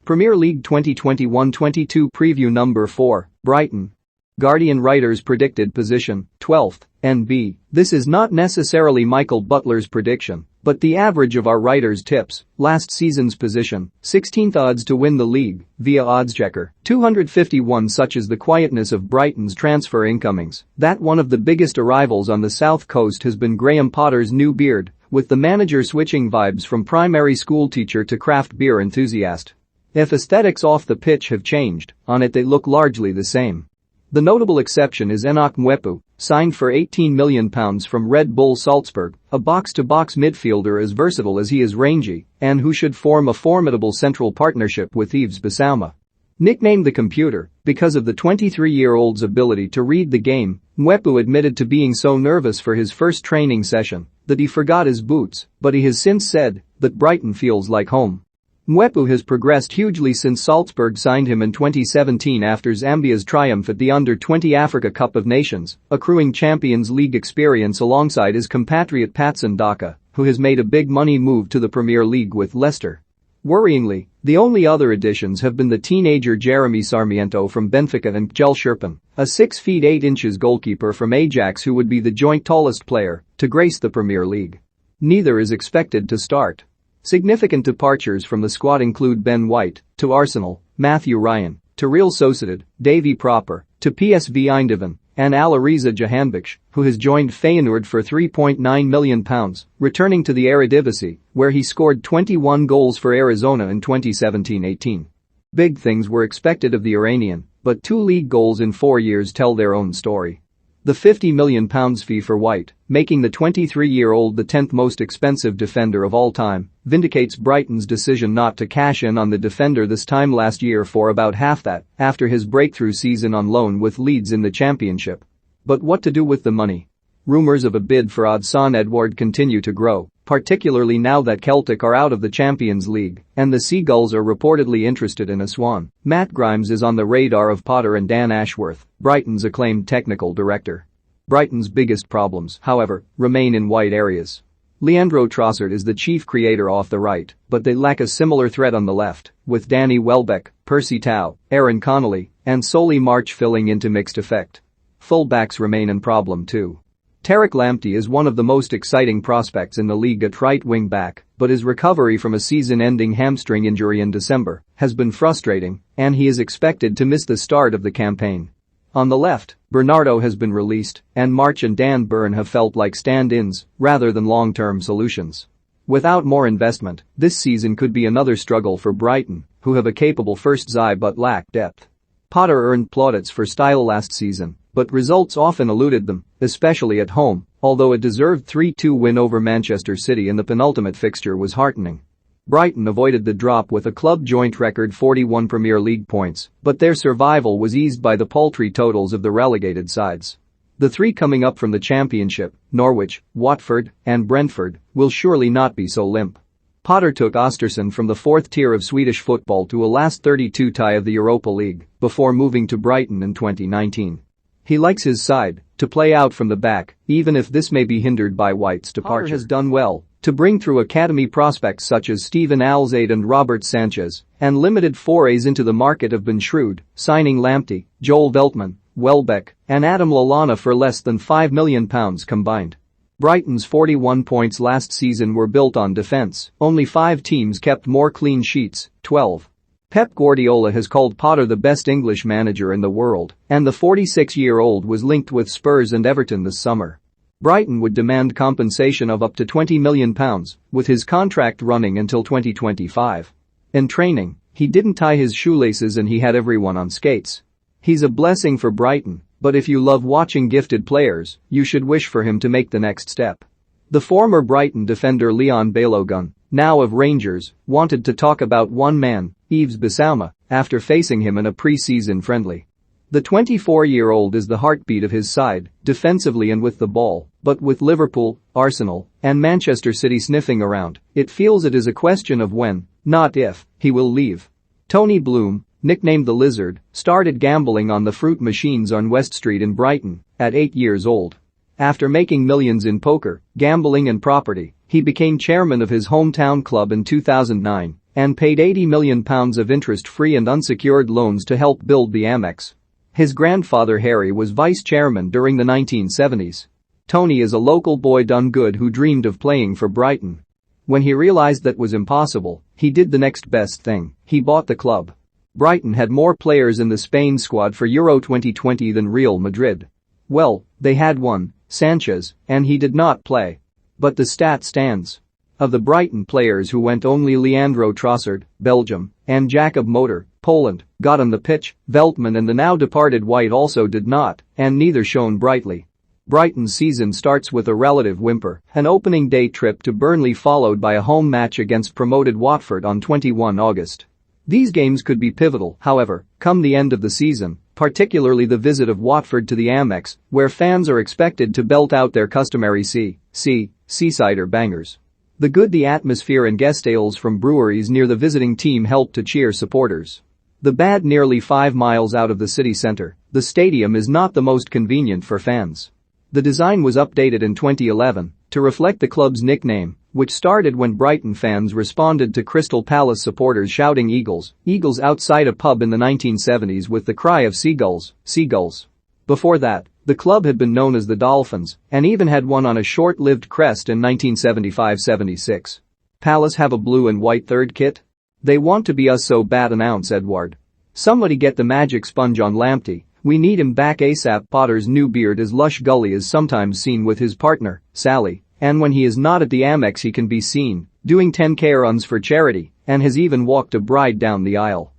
Premier League 2021-22 Preview Number 4, Brighton. Guardian writers predicted position 12th, NB. This is not necessarily Michael Butler's prediction, but the average of our writers' tips, last season's position, 16th odds to win the league, via oddschecker, 251. Such is the quietness of Brighton's transfer incomings that one of the biggest arrivals on the south coast has been Graham Potter's new beard, with the manager switching vibes from primary school teacher to craft beer enthusiast. If aesthetics off the pitch have changed, on it they look largely the same. The notable exception is Enoch Mwepu, signed for £18 million from Red Bull Salzburg, a box-to-box midfielder as versatile as he is rangy, and who should form a formidable central partnership with Yves Bissouma. Nicknamed the computer because of the 23-year-old's ability to read the game, Mwepu admitted to being so nervous for his first training session that he forgot his boots, but he has since said that Brighton feels like home. Mwepu has progressed hugely since Salzburg signed him in 2017 after Zambia's triumph at the Under-20 Africa Cup of Nations, accruing Champions League experience alongside his compatriot Patson Daka, who has made a big money move to the Premier League with Leicester. Worryingly, the only other additions have been the teenager Jeremy Sarmiento from Benfica and Kjell Scherpen, a 6 feet 8 inches goalkeeper from Ajax who would be the joint tallest player to grace the Premier League. Neither is expected to start. Significant departures from the squad include Ben White, to Arsenal, Matthew Ryan, to Real Sociedad, Davy Proper, to PSV Eindhoven, and Alireza Jahanbakhsh, who has joined Feyenoord for £3.9 million, returning to the Eredivisie, where he scored 21 goals for Arizona in 2017-18. Big things were expected of the Iranian, but 2 league goals in 4 years tell their own story. The £50 million fee for White, making the 23-year-old the 10th most expensive defender of all time, vindicates Brighton's decision not to cash in on the defender this time last year for about half that, after his breakthrough season on loan with Leeds in the Championship. But what to do with the money? Rumours of a bid for Odsonne Edouard continue to grow, particularly now that Celtic are out of the Champions League, and the Seagulls are reportedly interested in Aswan. Matt Grimes is on the radar of Potter and Dan Ashworth, Brighton's acclaimed technical director. Brighton's biggest problems, however, remain in wide areas. Leandro Trossard is the chief creator off the right, but they lack a similar threat on the left, with Danny Welbeck, Percy Tau, Aaron Connolly, and Solly March filling into mixed effect. Full-backs remain a problem too. Tariq Lamptey is one of the most exciting prospects in the league at right wing-back, but his recovery from a season-ending hamstring injury in December has been frustrating, and he is expected to miss the start of the campaign. On the left, Bernardo has been released, and March and Dan Burn have felt like stand-ins rather than long-term solutions. Without more investment, this season could be another struggle for Brighton, who have a capable first side but lack depth. Potter earned plaudits for style last season, but results often eluded them, especially at home, although a deserved 3-2 win over Manchester City in the penultimate fixture was heartening. Brighton avoided the drop with a club joint record 41 Premier League points, but their survival was eased by the paltry totals of the relegated sides. The 3 coming up from the Championship, Norwich, Watford, and Brentford, will surely not be so limp. Potter took Östersund from the 4th tier of Swedish football to a last 32 tie of the Europa League before moving to Brighton in 2019. He likes his side to play out from the back, even if this may be hindered by White's departure. Potter has done well to bring through academy prospects such as Steven Alzade and Robert Sanchez, and limited forays into the market have been shrewd, signing Lamptey, Joel Veltman, Welbeck, and Adam Lallana for less than £5 million combined. Brighton's 41 points last season were built on defence, only 5 teams kept more clean sheets, 12. Pep Guardiola has called Potter the best English manager in the world, and the 46-year-old was linked with Spurs and Everton this summer. Brighton would demand compensation of up to £20 million, with his contract running until 2025. In training, he didn't tie his shoelaces and he had everyone on skates. He's a blessing for Brighton, but if you love watching gifted players, you should wish for him to make the next step. The former Brighton defender Leon Balogun, now of Rangers, wanted to talk about one man, Yves Bissouma, after facing him in a pre-season friendly. The 24-year-old is the heartbeat of his side, defensively and with the ball, but with Liverpool, Arsenal, and Manchester City sniffing around, it feels it is a question of when, not if, he will leave. Tony Bloom, nicknamed the Lizard, started gambling on the fruit machines on West Street in Brighton at 8 years old. After making millions in poker, gambling and property, he became chairman of his hometown club in 2009 and paid £80 million of interest-free and unsecured loans to help build the Amex. His grandfather Harry was vice-chairman during the 1970s. Tony is a local boy done good who dreamed of playing for Brighton. When he realized that was impossible, he did the next best thing, he bought the club. Brighton had more players in the Spain squad for Euro 2020 than Real Madrid. Well, they had one, Sanchez, and he did not play. But the stat stands. Of the Brighton players who went, only Leandro Trossard, Belgium, and Jakub Moder, Poland, got on the pitch. Veltman and the now departed White also did not, and neither shone brightly. Brighton's season starts with a relative whimper, an opening day trip to Burnley followed by a home match against promoted Watford on 21 August. These games could be pivotal, however, come the end of the season, particularly the visit of Watford to the Amex, where fans are expected to belt out their customary Seasider bangers. The atmosphere and guest ales from breweries near the visiting team help to cheer supporters. The bad, nearly 5 miles out of the city centre, the stadium is not the most convenient for fans. The design was updated in 2011 to reflect the club's nickname, which started when Brighton fans responded to Crystal Palace supporters shouting "Eagles, Eagles" outside a pub in the 1970s with the cry of "Seagulls, Seagulls." Before that, the club had been known as the Dolphins and even had one on a short-lived crest in 1975-76. Palace have a blue and white third kit? They want to be us so bad, announce Edward. Somebody get the magic sponge on Lamptey, we need him back ASAP. Potter's new beard is lush. Gully is sometimes seen with his partner, Sally, and when he is not at the Amex he can be seen doing 10k runs for charity and has even walked a bride down the aisle.